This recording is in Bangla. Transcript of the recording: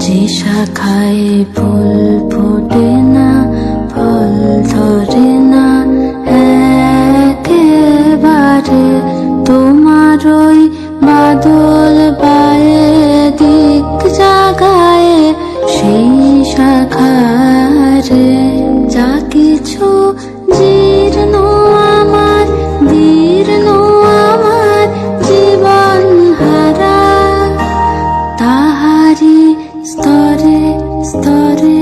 যে শাখায় ফুল ফোটে না, ফল ধরে না একেবারে, তোমার ওই বাদল বায়ে দিক জাগায় সেই শাখারে। যা কিছু জীর্ণ আমার, দীর্ণ আমার জীবন হারা, তাহারি স্তরে স্তরে